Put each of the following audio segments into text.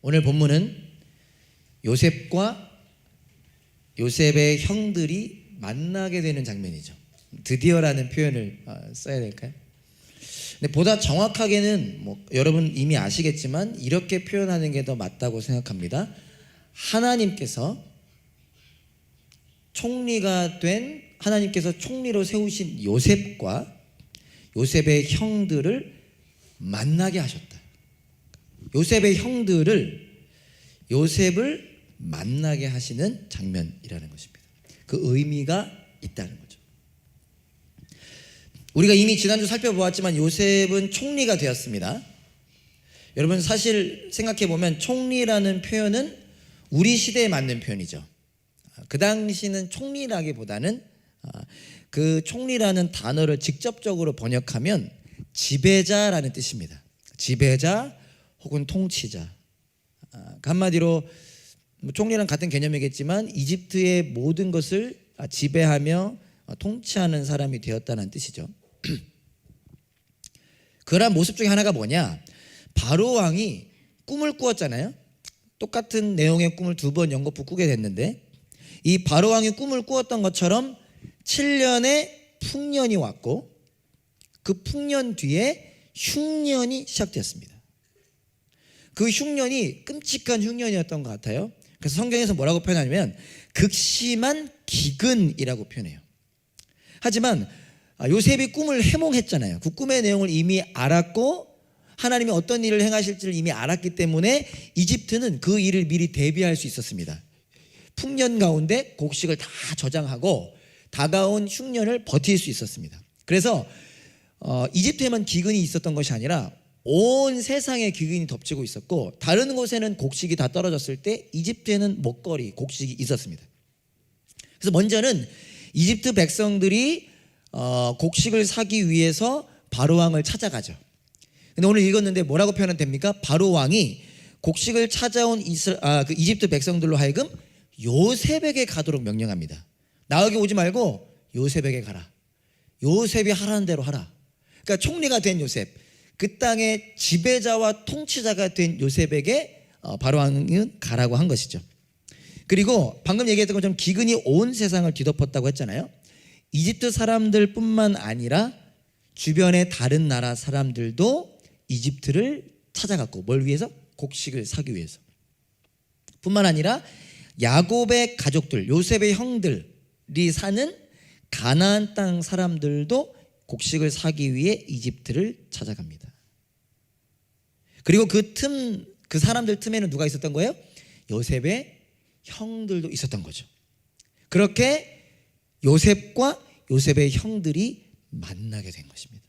오늘 본문은 요셉과 요셉의 형들이 만나게 되는 장면이죠. 드디어라는 표현을 써야 될까요? 근데 보다 정확하게는 여러분 이미 아시겠지만 이렇게 표현하는 게 더 맞다고 생각합니다. 하나님께서 하나님께서 총리로 세우신 요셉과 요셉의 형들을 만나게 하셨다. 요셉을 만나게 하시는 장면이라는 것입니다. 그 의미가 있다는 거죠. 우리가 이미 지난주 살펴보았지만 요셉은 총리가 되었습니다. 여러분 사실 생각해보면 총리라는 표현은 우리 시대에 맞는 표현이죠. 그 당시는 총리라기보다는 그 총리라는 단어를 직접적으로 번역하면 지배자라는 뜻입니다. 지배자 혹은 통치자. 한마디로 총리랑 같은 개념이겠지만 이집트의 모든 것을 지배하며 통치하는 사람이 되었다는 뜻이죠. 그러한 모습 중에 하나가 뭐냐? 바로 왕이 꿈을 꾸었잖아요. 똑같은 내용의 꿈을 2번 연거푸 꾸게 됐는데 이 바로 왕이 꿈을 꾸었던 것처럼 7년의 풍년이 왔고 그 풍년 뒤에 흉년이 시작되었습니다. 그 흉년이 끔찍한 흉년이었던 것 같아요. 그래서 성경에서 뭐라고 표현하냐면 극심한 기근이라고 표현해요. 하지만 요셉이 꿈을 해몽했잖아요. 그 꿈의 내용을 이미 알았고 하나님이 어떤 일을 행하실지를 이미 알았기 때문에 이집트는 그 일을 미리 대비할 수 있었습니다. 풍년 가운데 곡식을 다 저장하고 다가온 흉년을 버틸 수 있었습니다. 그래서 이집트에만 기근이 있었던 것이 아니라 온 세상에 기근이 덮치고 있었고 다른 곳에는 곡식이 다 떨어졌을 때 이집트에는 먹거리, 곡식이 있었습니다. 그래서 먼저는 이집트 백성들이 곡식을 사기 위해서 바로 왕을 찾아가죠. 근데 오늘 읽었는데 뭐라고 표현하면 됩니까? 바로 왕이 곡식을 찾아온 그 이집트 백성들로 하여금 요셉에게 가도록 명령합니다. 나에게 오지 말고 요셉에게 가라. 요셉이 하라는 대로 하라. 그러니까 총리가 된 요셉, 그 땅의 지배자와 통치자가 된 요셉에게 바로 왕은 가라고 한 것이죠. 그리고 방금 얘기했던 것처럼 기근이 온 세상을 뒤덮었다고 했잖아요. 이집트 사람들뿐만 아니라 주변의 다른 나라 사람들도 이집트를 찾아갔고 뭘 위해서? 곡식을 사기 위해서. 뿐만 아니라 야곱의 가족들, 요셉의 형들이 사는 가나안 땅 사람들도 곡식을 사기 위해 이집트를 찾아갑니다. 그리고 그 사람들 틈에는 누가 있었던 거예요? 요셉의 형들도 있었던 거죠. 그렇게 요셉과 요셉의 형들이 만나게 된 것입니다.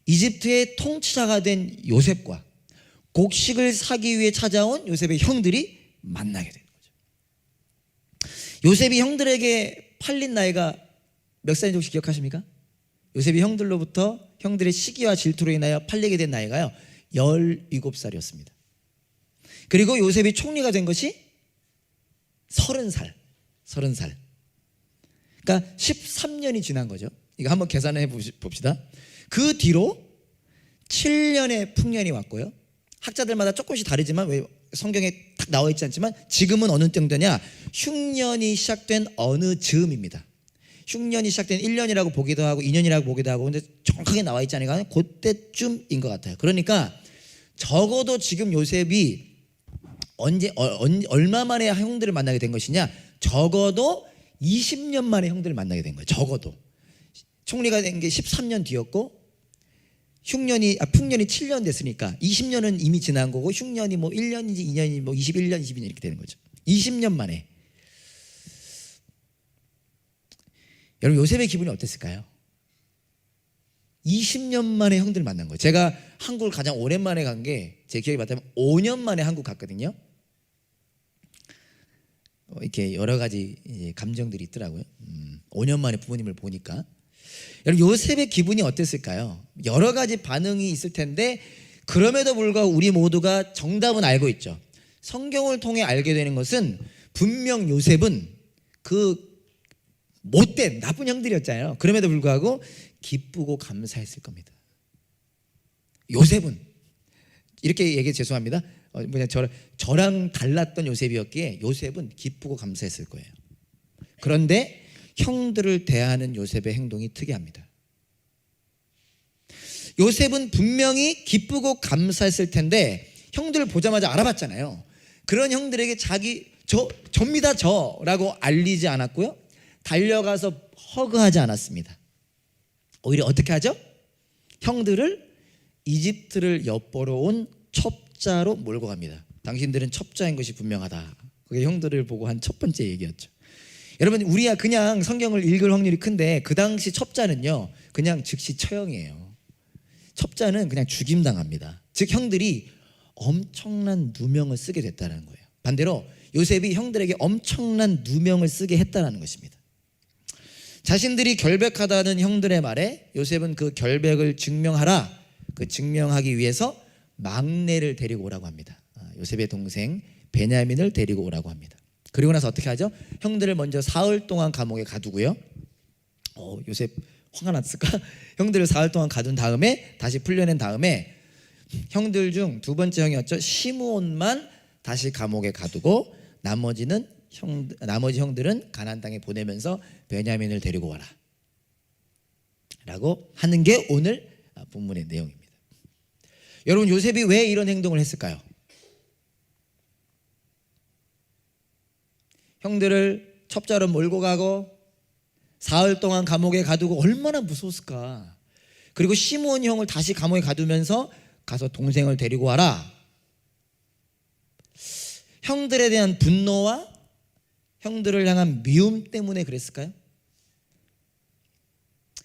이집트의 통치자가 된 요셉과 곡식을 사기 위해 찾아온 요셉의 형들이 만나게 된 거죠. 요셉이 형들에게 팔린 나이가 몇 살인지 혹시 기억하십니까? 요셉이 형들로부터 형들의 시기와 질투로 인하여 팔리게 된 나이가요 17살이었습니다. 그리고 요셉이 총리가 된 것이 30살. 그러니까 13년이 지난 거죠. 이거 한번 계산해 봅시다. 그 뒤로 7년의 풍년이 왔고요. 학자들마다 조금씩 다르지만 왜 성경에 딱 나와 있지 않지만 지금은 어느 정도냐? 흉년이 시작된 어느 즈음입니다. 흉년이 시작된 1년이라고 보기도 하고 2년이라고 보기도 하고 근데 정확하게 나와 있지 않으니까 그때쯤인 것 같아요. 그러니까 적어도 지금 요셉이 얼마 만에 형들을 만나게 된 것이냐? 적어도 20년 만에 형들을 만나게 된 거예요. 적어도. 총리가 된 게 13년 뒤였고 풍년이 7년 됐으니까 20년은 이미 지난 거고 흉년이 1년인지 2년인지 21년, 22년 이렇게 되는 거죠. 20년 만에. 여러분 요셉의 기분이 어땠을까요? 20년 만에 형들을 만난 거예요. 제가 한국을 가장 오랜만에 간 게 제 기억이 맞다면 5년 만에 한국 갔거든요. 이렇게 여러 가지 감정들이 있더라고요. 5년 만에 부모님을 보니까. 여러분 요셉의 기분이 어땠을까요? 여러 가지 반응이 있을 텐데 그럼에도 불구하고 우리 모두가 정답은 알고 있죠. 성경을 통해 알게 되는 것은 분명 요셉은 그 못된 나쁜 형들이었잖아요. 그럼에도 불구하고 기쁘고 감사했을 겁니다. 요셉은 이렇게 얘기 죄송합니다. 저랑 달랐던 요셉이었기에 요셉은 기쁘고 감사했을 거예요. 그런데 형들을 대하는 요셉의 행동이 특이합니다. 요셉은 분명히 기쁘고 감사했을 텐데 형들을 보자마자 알아봤잖아요. 그런 형들에게 접니다 저라고 알리지 않았고요, 달려가서 허그하지 않았습니다. 오히려 어떻게 하죠? 형들을 이집트를 엿보러 온 첩자로 몰고 갑니다. 당신들은 첩자인 것이 분명하다. 그게 형들을 보고 한 첫 번째 얘기였죠. 여러분, 우리야 그냥 성경을 읽을 확률이 큰데 그 당시 첩자는요 그냥 즉시 처형이에요. 첩자는 그냥 죽임당합니다. 즉 형들이 엄청난 누명을 쓰게 됐다는 거예요. 반대로 요셉이 형들에게 엄청난 누명을 쓰게 했다는 것입니다. 자신들이 결백하다는 형들의 말에 요셉은 그 결백을 증명하기 위해서 막내를 데리고 오라고 합니다. 요셉의 동생 베냐민을 데리고 오라고 합니다. 그리고 나서 어떻게 하죠? 형들을 먼저 사흘 동안 감옥에 가두고요. 요셉 화가 났을까? 형들을 사흘 동안 가둔 다음에 다시 풀려낸 다음에 형들 중 두 번째 형이었죠, 시므온만 다시 감옥에 가두고 나머지 형들은 가나안 땅에 보내면서 베냐민을 데리고 와라 라고 하는 게 오늘 본문의 내용입니다. 여러분, 요셉이 왜 이런 행동을 했을까요? 형들을 첩자로 몰고 가고 사흘 동안 감옥에 가두고 얼마나 무서웠을까. 그리고 시므온 형을 다시 감옥에 가두면서 가서 동생을 데리고 와라. 형들에 대한 분노와 형들을 향한 미움 때문에 그랬을까요?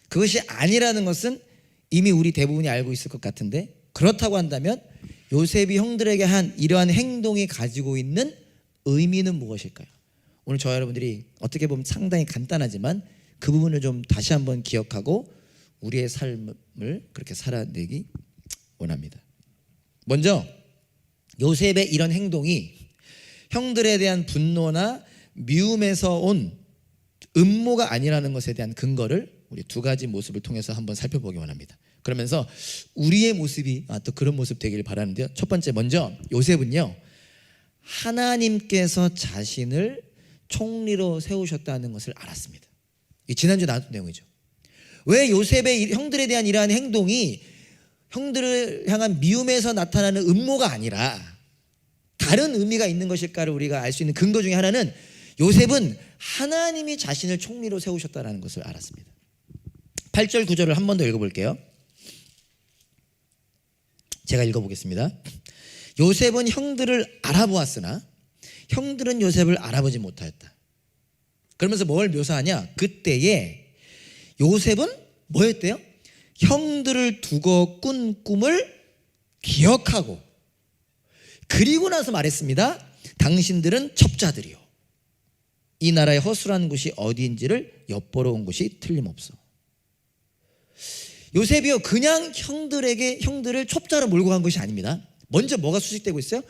그것이 아니라는 것은 이미 우리 대부분이 알고 있을 것 같은데, 그렇다고 한다면 요셉이 형들에게 한 이러한 행동이 가지고 있는 의미는 무엇일까요? 오늘 저와 여러분들이 어떻게 보면 상당히 간단하지만 그 부분을 좀 다시 한번 기억하고 우리의 삶을 그렇게 살아내기 원합니다. 먼저 요셉의 이런 행동이 형들에 대한 분노나 미움에서 온 음모가 아니라는 것에 대한 근거를 우리 두 가지 모습을 통해서 한번 살펴보기 원합니다. 그러면서 우리의 모습이 또 그런 모습 되기를 바라는데요. 첫 번째, 먼저 요셉은요 하나님께서 자신을 총리로 세우셨다는 것을 알았습니다. 이 지난주에 나왔던 내용이죠. 왜 요셉의 형들에 대한 이러한 행동이 형들을 향한 미움에서 나타나는 음모가 아니라 다른 의미가 있는 것일까를 우리가 알 수 있는 근거 중에 하나는 요셉은 하나님이 자신을 총리로 세우셨다는 것을 알았습니다. 8절 9절을 한 번 더 읽어볼게요. 제가 읽어보겠습니다. 요셉은 형들을 알아보았으나 형들은 요셉을 알아보지 못하였다. 그러면서 뭘 묘사하냐? 그때에 요셉은 뭐였대요? 형들을 두고 꾼 꿈을 기억하고, 그리고 나서 말했습니다. 당신들은 첩자들이요, 이 나라의 허술한 곳이 어디인지를 엿보러 온 것이 틀림없어. 요셉이요 그냥 형들을 첩자로 몰고 간 것이 아닙니다. 먼저 뭐가 수식되고 있어요?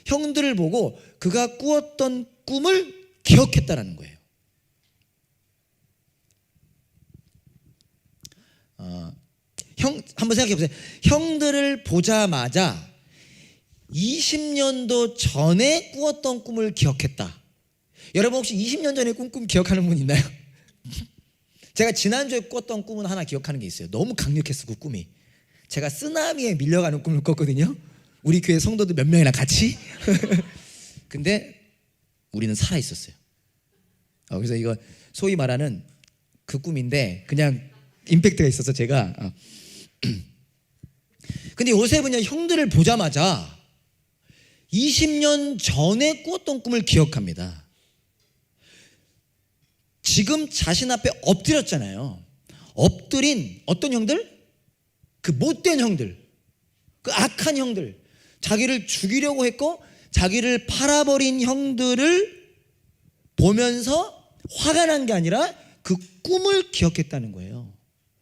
형들을 보고 그가 꾸었던 꿈을 기억했다라는 거예요. 한번 생각해 보세요. 형들을 보자마자 20년도 전에 꾸었던 꿈을 기억했다. 여러분 혹시 20년 전에 꾼 꿈 기억하는 분 있나요? 제가 지난주에 꿨던 꿈은 하나 기억하는 게 있어요. 너무 강력했어 그 꿈이. 제가 쓰나미에 밀려가는 꿈을 꿨거든요. 우리 교회 성도들 몇 명이나 같이. 근데 우리는 살아있었어요. 그래서 이거 소위 말하는 그 꿈인데 그냥 임팩트가 있어서 제가 근데 요셉은요 형들을 보자마자 20년 전에 꾸었던 꿈을 기억합니다. 지금 자신 앞에 엎드렸잖아요. 엎드린 어떤 형들? 그 못된 형들, 그 악한 형들, 자기를 죽이려고 했고 자기를 팔아버린 형들을 보면서 화가 난 게 아니라 그 꿈을 기억했다는 거예요.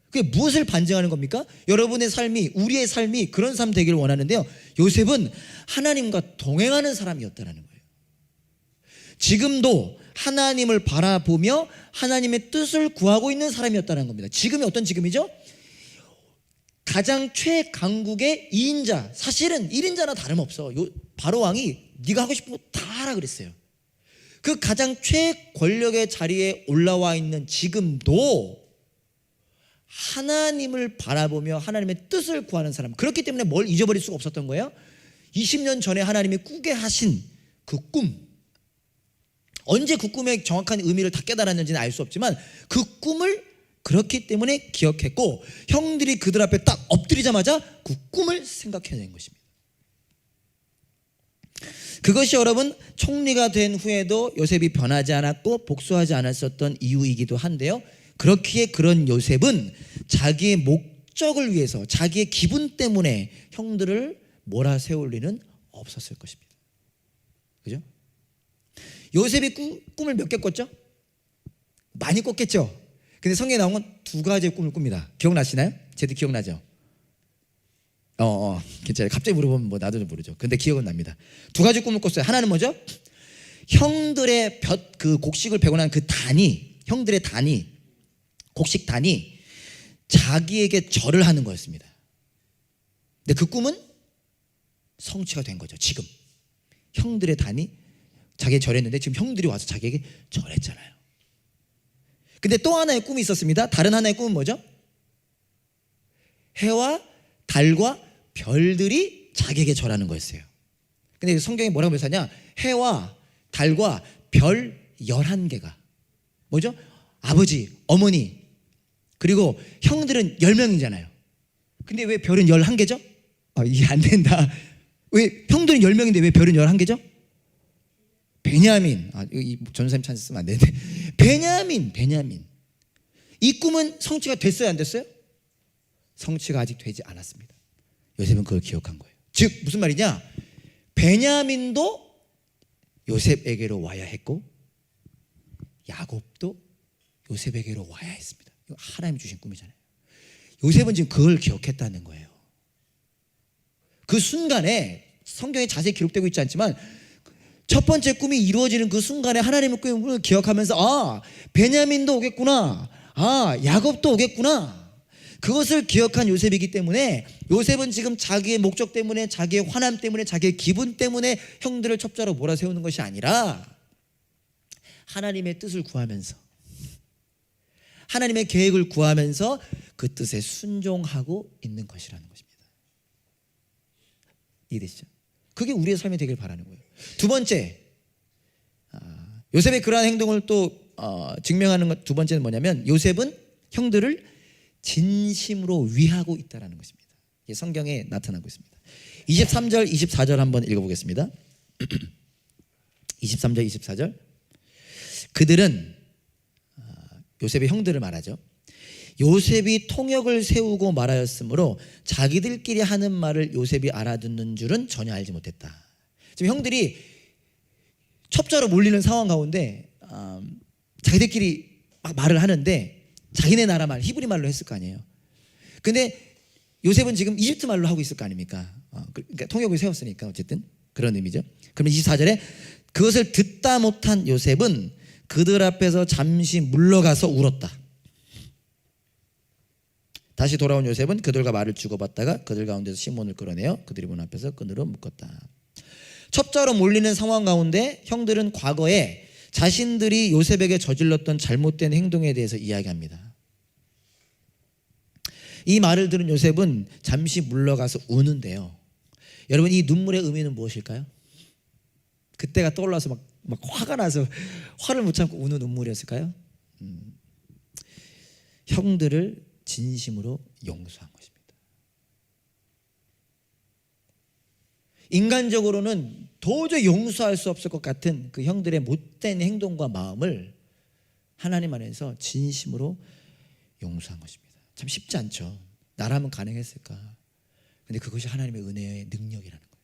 그게 무엇을 반증하는 겁니까? 여러분의 삶이, 우리의 삶이 그런 삶 되기를 원하는데요, 요셉은 하나님과 동행하는 사람이었다는 거예요. 지금도 하나님을 바라보며 하나님의 뜻을 구하고 있는 사람이었다는 겁니다. 지금이 어떤 지금이죠? 가장 최강국의 2인자, 사실은 1인자나 다름없어. 바로 왕이 네가 하고 싶은 거 다 하라 그랬어요. 그 가장 최권력의 자리에 올라와 있는 지금도 하나님을 바라보며 하나님의 뜻을 구하는 사람, 그렇기 때문에 뭘 잊어버릴 수가 없었던 거예요. 20년 전에 하나님이 꾸게 하신 그 꿈, 언제 그 꿈의 정확한 의미를 다 깨달았는지는 알 수 없지만 그 꿈을 그렇기 때문에 기억했고, 형들이 그들 앞에 딱 엎드리자마자 그 꿈을 생각해낸 것입니다. 그것이 여러분 총리가 된 후에도 요셉이 변하지 않았고 복수하지 않았었던 이유이기도 한데요, 그렇기에 그런 요셉은 자기의 목적을 위해서, 자기의 기분 때문에 형들을 몰아세울 리는 없었을 것입니다. 그죠? 요셉이 꿈을 몇 개 꿨죠? 많이 꿨겠죠? 근데 성경에 나온 건 두 가지의 꿈을 꿉니다. 기억나시나요? 쟤도 기억나죠? 괜찮아요. 갑자기 물어보면 뭐 나도 모르죠. 근데 기억은 납니다. 두 가지 꿈을 꿨어요. 하나는 뭐죠? 형들의 그 곡식을 베고 난 그 단이, 형들의 단이, 곡식 단이 자기에게 절을 하는 거였습니다. 근데 그 꿈은 성취가 된 거죠. 지금 형들의 단이 자기에게 절했는데 지금 형들이 와서 자기에게 절했잖아요. 근데 또 하나의 꿈이 있었습니다. 다른 하나의 꿈은 뭐죠? 해와 달과 별들이 자기에게 절하는 거였어요. 근데 성경이 뭐라고 묘사하냐? 해와 달과 별 11개가 뭐죠? 아버지, 어머니, 그리고 형들은 10명이잖아요. 근데 왜 별은 11개죠? 이게 안 된다. 왜 형들은 10명인데 왜 별은 11개죠? 베냐민, 이 전사님 찬스 쓰면 안 되는데, 베냐민. 이 꿈은 성취가 됐어요, 안 됐어요? 성취가 아직 되지 않았습니다. 요셉은 그걸 기억한 거예요. 즉 무슨 말이냐? 베냐민도 요셉에게로 와야 했고 야곱도 요셉에게로 와야 했습니다. 이거 하나님이 주신 꿈이잖아요. 요셉은 지금 그걸 기억했다는 거예요. 그 순간에 성경에 자세히 기록되고 있지 않지만 첫 번째 꿈이 이루어지는 그 순간에 하나님의 꿈을 기억하면서 베냐민도 오겠구나, 야곱도 오겠구나, 그것을 기억한 요셉이기 때문에 요셉은 지금 자기의 목적 때문에, 자기의 화남 때문에, 자기의 기분 때문에 형들을 첩자로 몰아세우는 것이 아니라 하나님의 뜻을 구하면서, 하나님의 계획을 구하면서 그 뜻에 순종하고 있는 것이라는 것입니다. 이해되시죠? 그게 우리의 삶이 되길 바라는 거예요. 두 번째, 요셉의 그러한 행동을 또 증명하는 것, 두 번째는 뭐냐면 요셉은 형들을 진심으로 위하고 있다는 것입니다. 이게 성경에 나타나고 있습니다. 23절 24절 한번 읽어보겠습니다. 23절 24절, 그들은, 요셉의 형들을 말하죠, 요셉이 통역을 세우고 말하였으므로 자기들끼리 하는 말을 요셉이 알아듣는 줄은 전혀 알지 못했다. 지금 형들이 첩자로 몰리는 상황 가운데 자기들끼리 막 말을 하는데 자기네 나라 말, 히브리 말로 했을 거 아니에요. 근데 요셉은 지금 이집트 말로 하고 있을 거 아닙니까? 그러니까 통역을 세웠으니까 어쨌든 그런 의미죠. 그러면 24절에 그것을 듣다 못한 요셉은 그들 앞에서 잠시 물러가서 울었다. 다시 돌아온 요셉은 그들과 말을 주고받다가 그들 가운데서 시몬을 끌어내어 그들이 문 앞에서 끈으로 묶었다. 첩자로 몰리는 상황 가운데 형들은 과거에 자신들이 요셉에게 저질렀던 잘못된 행동에 대해서 이야기합니다. 이 말을 들은 요셉은 잠시 물러가서 우는데요, 여러분 이 눈물의 의미는 무엇일까요? 그때가 떠올라서 막 화가 나서 화를 못 참고 우는 눈물이었을까요? 형들을 진심으로 용서한 것입니다. 인간적으로는 도저히 용서할 수 없을 것 같은 그 형들의 못된 행동과 마음을 하나님 안에서 진심으로 용서한 것입니다. 참 쉽지 않죠. 나라면 가능했을까? 근데 그것이 하나님의 은혜의 능력이라는 거예요.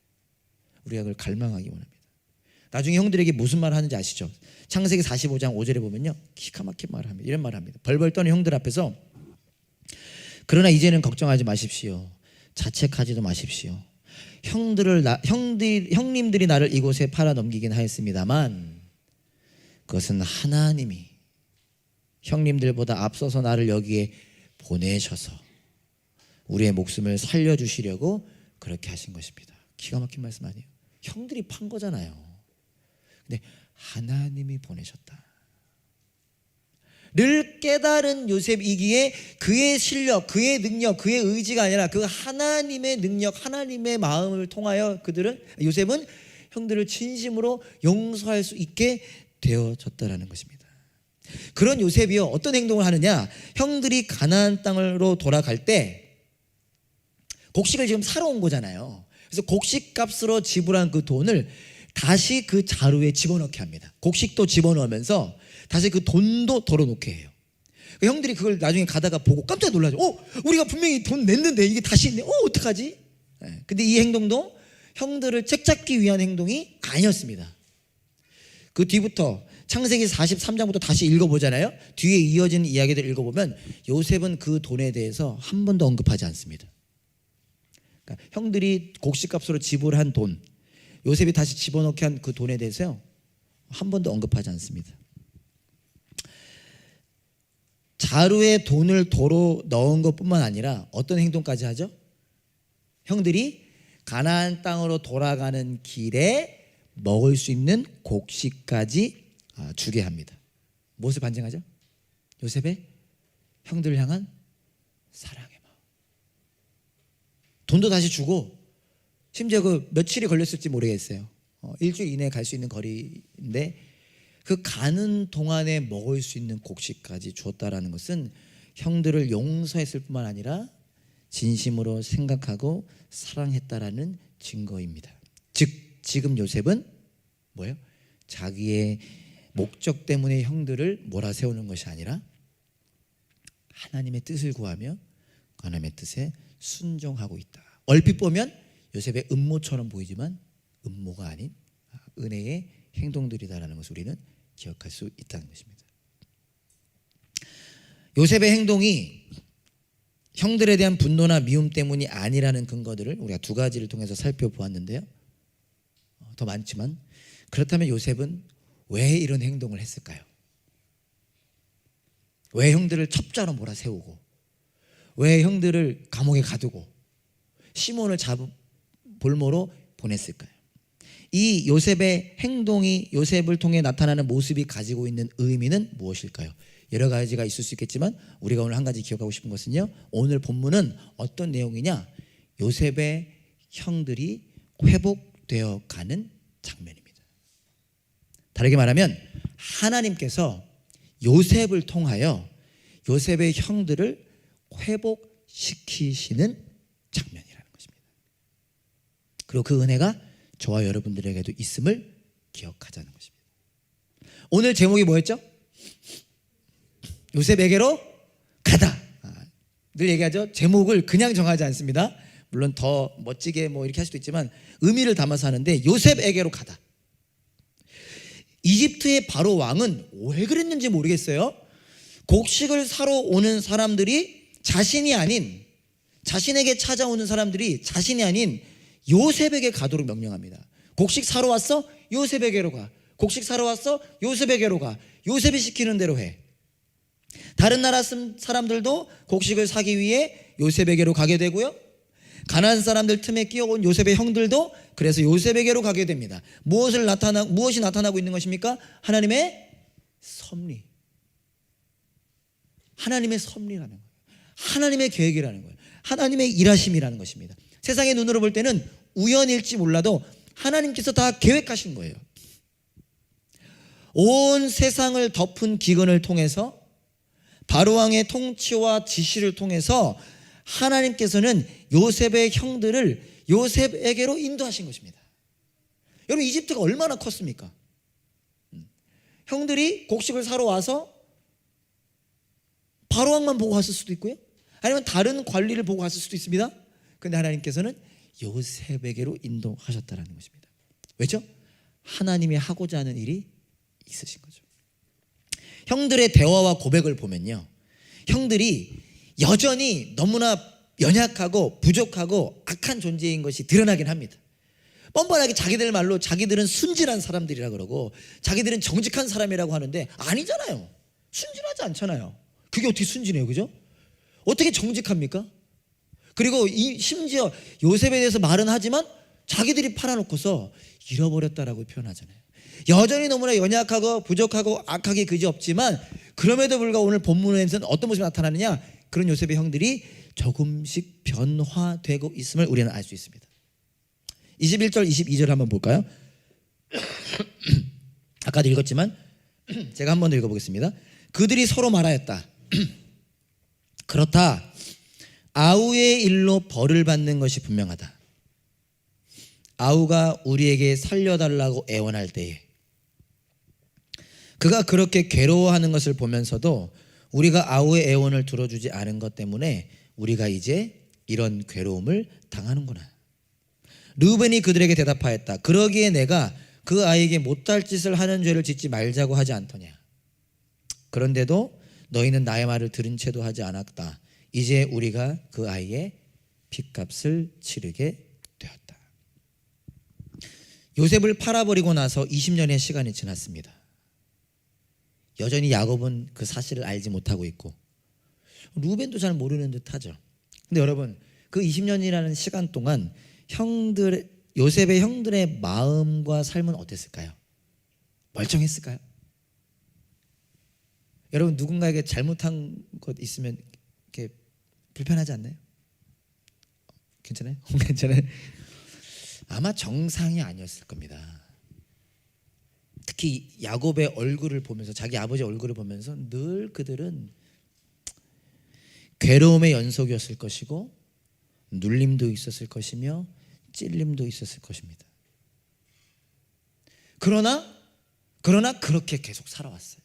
우리가 그걸 갈망하기 원합니다. 나중에 형들에게 무슨 말을 하는지 아시죠? 창세기 45장 5절에 보면요, 기가 막힌 말을 합니다. 이런 말을 합니다. 벌벌 떠는 형들 앞에서 그러나 이제는 걱정하지 마십시오. 자책하지도 마십시오. 형님들이 나를 이곳에 팔아 넘기긴 하였습니다만 그것은 하나님이 형님들보다 앞서서 나를 여기에 보내셔서 우리의 목숨을 살려주시려고 그렇게 하신 것입니다. 기가 막힌 말씀 아니에요? 형들이 판 거잖아요. 근데 하나님이 보내셨다. 를 깨달은 요셉이기에 그의 실력, 그의 능력, 그의 의지가 아니라 그 하나님의 능력, 하나님의 마음을 통하여 요셉은 형들을 진심으로 용서할 수 있게 되어졌다라는 것입니다. 그런 요셉이요, 어떤 행동을 하느냐? 형들이 가나안 땅으로 돌아갈 때 곡식을 지금 사러 온 거잖아요. 그래서 곡식값으로 지불한 그 돈을 다시 그 자루에 집어넣게 합니다. 곡식도 집어넣으면서 다시 그 돈도 덜어놓게 해요. 형들이 그걸 나중에 가다가 보고 깜짝 놀라죠. 우리가 분명히 돈 냈는데 이게 다시 있네. 어떡하지? 근데 이 행동도 형들을 책잡기 위한 행동이 아니었습니다. 그 뒤부터 창세기 43장부터 다시 읽어보잖아요. 뒤에 이어진 이야기들 읽어보면 요셉은 그 돈에 대해서 한 번도 언급하지 않습니다. 그러니까 형들이 곡식값으로 지불한 돈, 요셉이 다시 집어넣게 한 그 돈에 대해서요, 한 번도 언급하지 않습니다. 자루에 돈을 도로 넣은 것뿐만 아니라 어떤 행동까지 하죠? 형들이 가나안 땅으로 돌아가는 길에 먹을 수 있는 곡식까지 주게 합니다. 무엇을 반증하죠? 요셉의 형들을 향한 사랑의 마음. 돈도 다시 주고, 심지어 그 며칠이 걸렸을지 모르겠어요. 일주일 이내에 갈 수 있는 거리인데 그 가는 동안에 먹을 수 있는 곡식까지 주었다라는 것은 형들을 용서했을 뿐만 아니라 진심으로 생각하고 사랑했다라는 증거입니다. 즉 지금 요셉은 뭐예요? 자기의 목적 때문에 형들을 몰아세우는 것이 아니라 하나님의 뜻을 구하며 하나님의 뜻에 순종하고 있다. 얼핏 보면 요셉의 음모처럼 보이지만 음모가 아닌 은혜의 행동들이다라는 것을 우리는 기억할 수 있다는 것입니다. 요셉의 행동이 형들에 대한 분노나 미움 때문이 아니라는 근거들을 우리가 두 가지를 통해서 살펴보았는데요. 더 많지만 그렇다면 요셉은 왜 이런 행동을 했을까요? 왜 형들을 첩자로 몰아세우고, 왜 형들을 감옥에 가두고 시몬을 볼모로 보냈을까요? 이 요셉의 행동이 요셉을 통해 나타나는 모습이 가지고 있는 의미는 무엇일까요? 여러 가지가 있을 수 있겠지만 우리가 오늘 한 가지 기억하고 싶은 것은요, 오늘 본문은 어떤 내용이냐? 요셉의 형들이 회복되어 가는 장면입니다. 다르게 말하면 하나님께서 요셉을 통하여 요셉의 형들을 회복시키시는 장면이라는 것입니다. 그리고 그 은혜가 저와 여러분들에게도 있음을 기억하자는 것입니다. 오늘 제목이 뭐였죠? 요셉에게로 가다. 늘 얘기하죠. 제목을 그냥 정하지 않습니다. 물론 더 멋지게 뭐 이렇게 할 수도 있지만 의미를 담아서 하는데, 요셉에게로 가다. 이집트의 바로 왕은 왜 그랬는지 모르겠어요. 곡식을 사러 오는 사람들이 자신에게 찾아오는 사람들이 자신이 아닌 요셉에게 가도록 명령합니다. 곡식 사러 왔어? 요셉에게로 가. 곡식 사러 왔어? 요셉에게로 가. 요셉이 시키는 대로 해. 다른 나라 사람들도 곡식을 사기 위해 요셉에게로 가게 되고요, 가나안 사람들 틈에 끼어온 요셉의 형들도 그래서 요셉에게로 가게 됩니다. 무엇이 나타나고 있는 것입니까? 하나님의 섭리. 하나님의 섭리라는 거예요. 하나님의 계획이라는 거예요. 하나님의 일하심이라는 것입니다. 세상의 눈으로 볼 때는 우연일지 몰라도 하나님께서 다 계획하신 거예요. 온 세상을 덮은 기근을 통해서, 바로왕의 통치와 지시를 통해서 하나님께서는 요셉의 형들을 요셉에게로 인도하신 것입니다. 여러분, 이집트가 얼마나 컸습니까? 형들이 곡식을 사러 와서 바로왕만 보고 갔을 수도 있고요, 아니면 다른 관리를 보고 갔을 수도 있습니다. 그런데 하나님께서는 요셉에게로 인도하셨다는 것입니다. 왜죠? 하나님이 하고자 하는 일이 있으신 거죠. 형들의 대화와 고백을 보면요, 형들이 여전히 너무나 연약하고 부족하고 악한 존재인 것이 드러나긴 합니다. 뻔뻔하게 자기들 말로 자기들은 순진한 사람들이라 그러고 자기들은 정직한 사람이라고 하는데 아니잖아요. 순진하지 않잖아요. 그게 어떻게 순진해요, 그죠? 어떻게 정직합니까? 그리고 심지어 요셉에 대해서 말은 하지만 자기들이 팔아놓고서 잃어버렸다라고 표현하잖아요. 여전히 너무나 연약하고 부족하고 악하기 그지없지만 그럼에도 불구하고 오늘 본문에서는 어떤 모습이 나타나느냐, 그런 요셉의 형들이 조금씩 변화되고 있음을 우리는 알 수 있습니다. 21절 22절 한번 볼까요? 아까도 읽었지만 제가 한번 더 읽어보겠습니다. 그들이 서로 말하였다. 그렇다, 아우의 일로 벌을 받는 것이 분명하다. 아우가 우리에게 살려달라고 애원할 때에 그가 그렇게 괴로워하는 것을 보면서도 우리가 아우의 애원을 들어주지 않은 것 때문에 우리가 이제 이런 괴로움을 당하는구나. 르우벤이 그들에게 대답하였다. 그러기에 내가 그 아이에게 못할 짓을 하는 죄를 짓지 말자고 하지 않더냐. 그런데도 너희는 나의 말을 들은 채도 하지 않았다. 이제 우리가 그 아이의 핏값을 치르게 되었다. 요셉을 팔아버리고 나서 20년의 시간이 지났습니다. 여전히 야곱은 그 사실을 알지 못하고 있고 루벤도 잘 모르는 듯하죠. 근데 여러분, 그 20년이라는 시간 동안 요셉의 형들의 마음과 삶은 어땠을까요? 멀쩡했을까요? 여러분, 누군가에게 잘못한 것 있으면 이렇게 불편하지 않나요? 괜찮아요? 괜찮아요? 아마 정상이 아니었을 겁니다. 특히 야곱의 얼굴을 보면서, 자기 아버지의 얼굴을 보면서 늘 그들은 괴로움의 연속이었을 것이고 눌림도 있었을 것이며 찔림도 있었을 것입니다. 그러나 그렇게 계속 살아왔어요.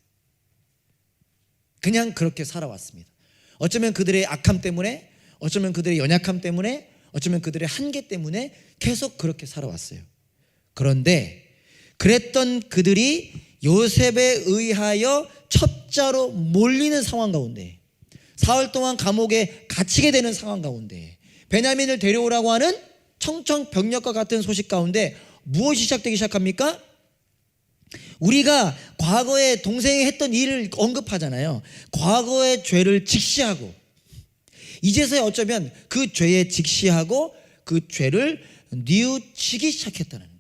그냥 그렇게 살아왔습니다. 어쩌면 그들의 악함 때문에, 어쩌면 그들의 연약함 때문에, 어쩌면 그들의 한계 때문에 계속 그렇게 살아왔어요. 그런데 그랬던 그들이 요셉에 의하여 첩자로 몰리는 상황 가운데, 사흘 동안 감옥에 갇히게 되는 상황 가운데, 베냐민을 데려오라고 하는 청청병력과 같은 소식 가운데 무엇이 시작되기 시작합니까? 우리가 과거에 동생이 했던 일을 언급하잖아요. 과거의 죄를 직시하고 이제서야 어쩌면 그 죄에 직시하고 그 죄를 뉘우치기 시작했다는 거예요.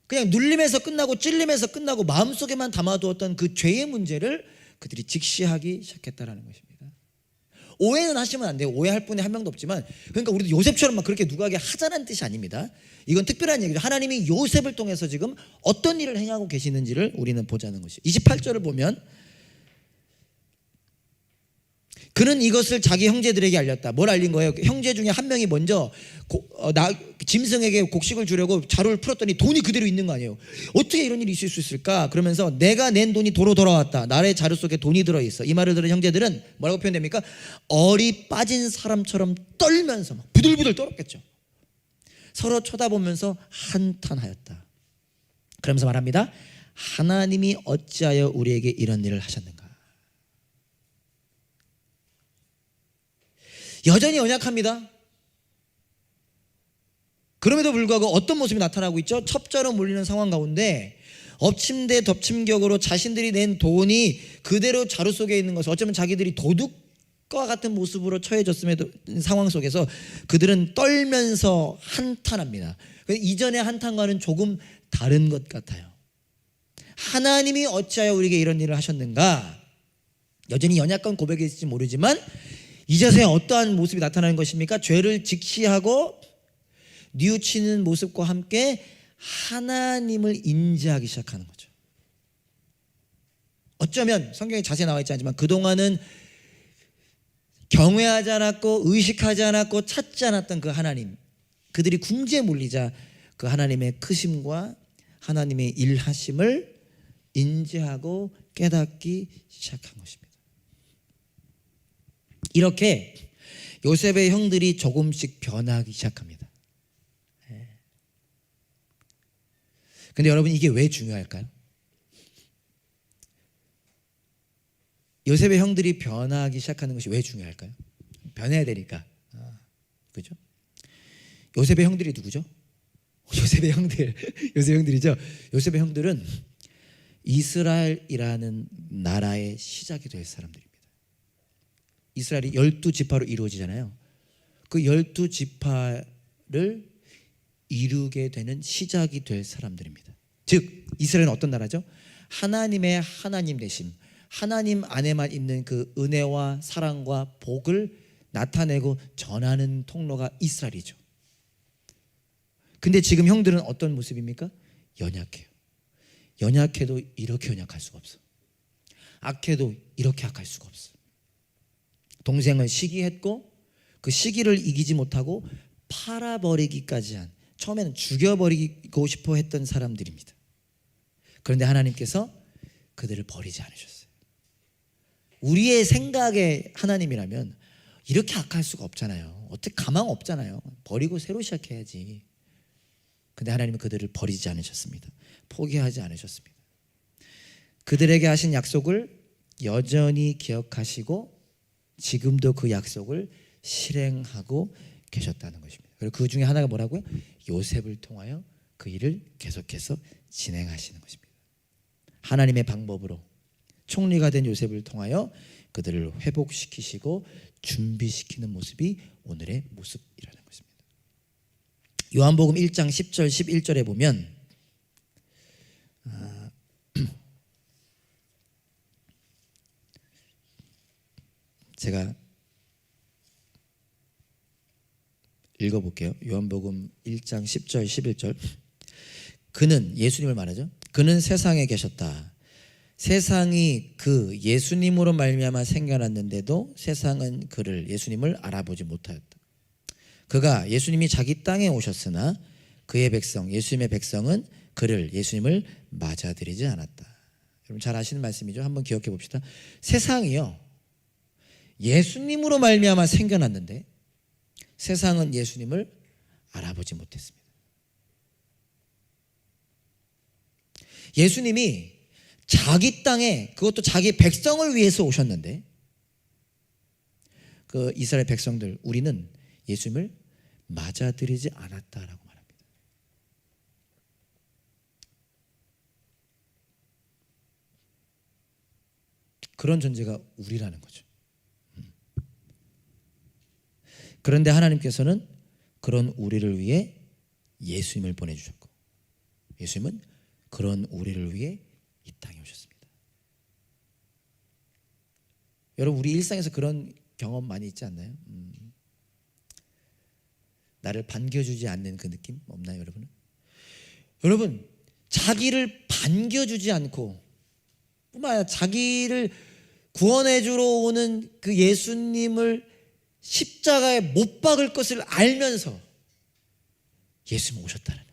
그냥 눌림에서 끝나고 찔림에서 끝나고 마음속에만 담아두었던 그 죄의 문제를 그들이 직시하기 시작했다는 것입니다. 오해는 하시면 안 돼요. 오해할 분이 한 명도 없지만, 그러니까 우리도 요셉처럼 막 그렇게 누구에게 하자는 뜻이 아닙니다. 이건 특별한 얘기죠. 하나님이 요셉을 통해서 지금 어떤 일을 행하고 계시는지를 우리는 보자는 것이죠. 28절을 보면 그는 이것을 자기 형제들에게 알렸다. 뭘 알린 거예요? 형제 중에 한 명이 먼저 짐승에게 곡식을 주려고 자루를 풀었더니 돈이 그대로 있는 거 아니에요. 어떻게 이런 일이 있을 수 있을까? 그러면서 내가 낸 돈이 도로 돌아왔다. 나의 자루 속에 돈이 들어있어. 이 말을 들은 형제들은 뭐라고 표현됩니까? 얼이 빠진 사람처럼 떨면서 막 부들부들 떨었겠죠. 서로 쳐다보면서 한탄하였다. 그러면서 말합니다. 하나님이 어찌하여 우리에게 이런 일을 하셨는가? 여전히 연약합니다. 그럼에도 불구하고 어떤 모습이 나타나고 있죠? 첩자로 몰리는 상황 가운데 엎침대 덮침격으로 자신들이 낸 돈이 그대로 자루 속에 있는 것을, 어쩌면 자기들이 도둑과 같은 모습으로 처해졌음에도 상황 속에서 그들은 떨면서 한탄합니다. 이전의 한탄과는 조금 다른 것 같아요. 하나님이 어찌하여 우리에게 이런 일을 하셨는가? 여전히 연약한 고백일지 모르지만 이제서야 어떠한 모습이 나타나는 것입니까? 죄를 직시하고 뉘우치는 모습과 함께 하나님을 인지하기 시작하는 거죠. 어쩌면 성경에 자세히 나와 있지 않지만 그동안은 경외하지 않았고 의식하지 않았고 찾지 않았던 그 하나님, 그들이 궁지에 몰리자 그 하나님의 크심과 하나님의 일하심을 인지하고 깨닫기 시작한 것입니다. 이렇게 요셉의 형들이 조금씩 변하기 시작합니다. 근데 여러분, 이게 왜 중요할까요? 요셉의 형들이 변하기 시작하는 것이 왜 중요할까요? 변해야 되니까. 그죠? 요셉의 형들이 누구죠? 요셉의 형들, 요셉의 형들이죠. 요셉의 형들은 이스라엘이라는 나라의 시작이 될 사람들입니다. 이스라엘이 12지파로 이루어지잖아요. 그 12지파를 이루게 되는 시작이 될 사람들입니다. 즉 이스라엘은 어떤 나라죠? 하나님의 하나님 되심, 하나님 안에만 있는 그 은혜와 사랑과 복을 나타내고 전하는 통로가 이스라엘이죠. 근데 지금 형들은 어떤 모습입니까? 연약해요. 연약해도 이렇게 연약할 수가 없어. 악해도 이렇게 악할 수가 없어. 동생을 시기했고 그 시기를 이기지 못하고 팔아버리기까지 한, 처음에는 죽여버리고 싶어 했던 사람들입니다. 그런데 하나님께서 그들을 버리지 않으셨어요. 우리의 생각의 하나님이라면 이렇게 악할 수가 없잖아요. 어떻게 가망 없잖아요. 버리고 새로 시작해야지. 근데 하나님은 그들을 버리지 않으셨습니다. 포기하지 않으셨습니다. 그들에게 하신 약속을 여전히 기억하시고 지금도 그 약속을 실행하고 계셨다는 것입니다. 그리고 그 중에 하나가 뭐라고요? 요셉을 통하여 그 일을 계속해서 진행하시는 것입니다. 하나님의 방법으로 총리가 된 요셉을 통하여 그들을 회복시키시고 준비시키는 모습이 오늘의 모습이라는 것입니다. 요한복음 1장 10절 11절에 보면 제가 읽어볼게요. 요한복음 1장 10절 11절. 그는, 예수님을 말하죠. 그는 세상에 계셨다. 세상이 그 예수님으로 말미암아 생겨났는데도 세상은 그를, 예수님을 알아보지 못하였다. 그가, 예수님이 자기 땅에 오셨으나 그의 백성, 예수님의 백성은 그를, 예수님을 맞아들이지 않았다. 여러분 잘 아시는 말씀이죠. 한번 기억해 봅시다. 세상이요, 예수님으로 말미암아 생겨났는데 세상은 예수님을 알아보지 못했습니다. 예수님이 자기 땅에, 그것도 자기 백성을 위해서 오셨는데 그 이스라엘 백성들, 우리는 예수님을 맞아들이지 않았다라고 말합니다. 그런 존재가 우리라는 거죠. 그런데 하나님께서는 그런 우리를 위해 예수님을 보내주셨고, 예수님은 그런 우리를 위해 이 땅에 오셨습니다. 여러분 우리 일상에서 그런 경험 많이 있지 않나요? 나를 반겨주지 않는 그 느낌 없나요, 여러분은? 여러분 자기를 반겨주지 않고 뿐만 아니라 자기를 구원해주러 오는 그 예수님을 십자가에 못 박을 것을 알면서 예수님 오셨다는 거예요.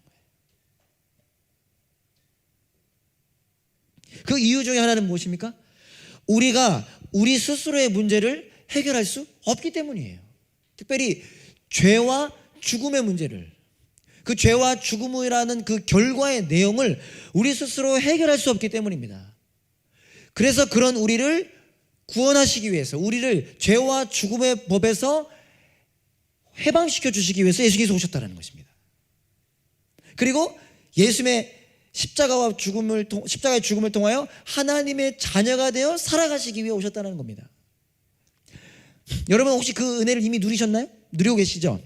그 이유 중에 하나는 무엇입니까? 우리가 우리 스스로의 문제를 해결할 수 없기 때문이에요. 특별히 죄와 죽음의 문제를, 그 죄와 죽음이라는 그 결과의 내용을 우리 스스로 해결할 수 없기 때문입니다. 그래서 그런 우리를 구원하시기 위해서, 우리를 죄와 죽음의 법에서 해방시켜 주시기 위해서 예수님께서 오셨다는 것입니다. 그리고 예수님의 십자가의 죽음을 통하여 하나님의 자녀가 되어 살아가시기 위해 오셨다는 겁니다. 여러분 혹시 그 은혜를 이미 누리셨나요? 누리고 계시죠?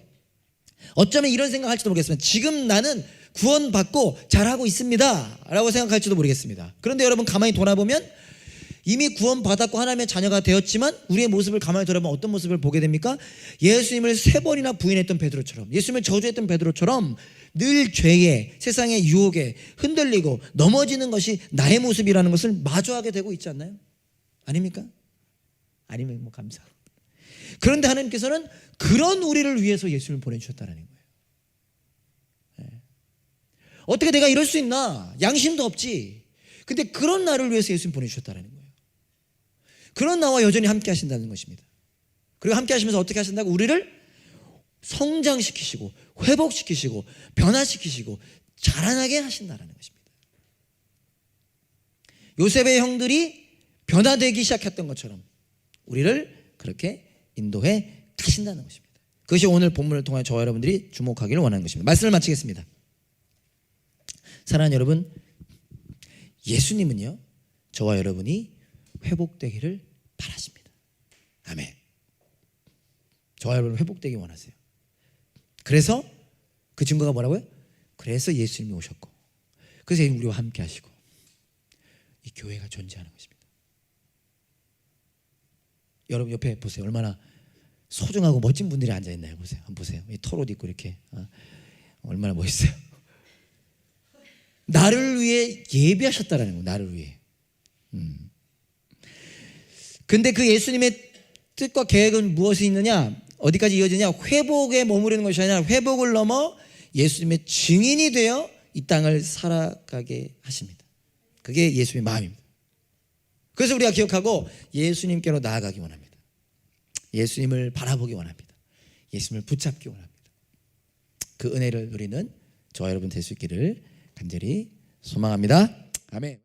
어쩌면 이런 생각할지도 모르겠습니다. 지금 나는 구원받고 잘하고 있습니다 라고 생각할지도 모르겠습니다. 그런데 여러분 가만히 돌아보면 이미 구원받았고 하나님의 자녀가 되었지만 우리의 모습을 가만히 돌아보면 어떤 모습을 보게 됩니까? 예수님을 3번이나 부인했던 베드로처럼, 예수님을 저주했던 베드로처럼 늘 죄에, 세상의 유혹에 흔들리고 넘어지는 것이 나의 모습이라는 것을 마주하게 되고 있지 않나요? 아닙니까? 아니면 뭐 감사하고. 그런데 하나님께서는 그런 우리를 위해서 예수님을 보내주셨다는 거예요. 네. 어떻게 내가 이럴 수 있나? 양심도 없지. 근데 그런 나를 위해서 예수님 보내주셨다는 거예요. 그런 나와 여전히 함께 하신다는 것입니다. 그리고 함께 하시면서 어떻게 하신다고? 우리를 성장시키시고 회복시키시고 변화시키시고 자라나게 하신다는 것입니다. 요셉의 형들이 변화되기 시작했던 것처럼 우리를 그렇게 인도해 가신다는 것입니다. 그것이 오늘 본문을 통해 저와 여러분들이 주목하기를 원하는 것입니다. 말씀을 마치겠습니다. 사랑하는 여러분, 예수님은요 저와 여러분이 회복되기를 바라십니다. 아멘. 저와 여러분 회복되기 원하세요. 그래서 그 증거가 뭐라고요? 그래서 예수님이 오셨고, 그래서 우리와 함께 하시고, 이 교회가 존재하는 것입니다. 여러분 옆에 보세요. 얼마나 소중하고 멋진 분들이 앉아있나요? 보세요. 한번 보세요. 이 털옷 입고 이렇게 얼마나 멋있어요. 나를 위해 예비하셨다라는 거예요. 나를 위해. 근데 그 예수님의 뜻과 계획은 무엇이 있느냐? 어디까지 이어지냐? 회복에 머무르는 것이 아니라 회복을 넘어 예수님의 증인이 되어 이 땅을 살아가게 하십니다. 그게 예수님의 마음입니다. 그래서 우리가 기억하고 예수님께로 나아가기 원합니다. 예수님을 바라보기 원합니다. 예수님을 붙잡기 원합니다. 그 은혜를 누리는 저와 여러분 될 수 있기를 간절히 소망합니다. 아멘.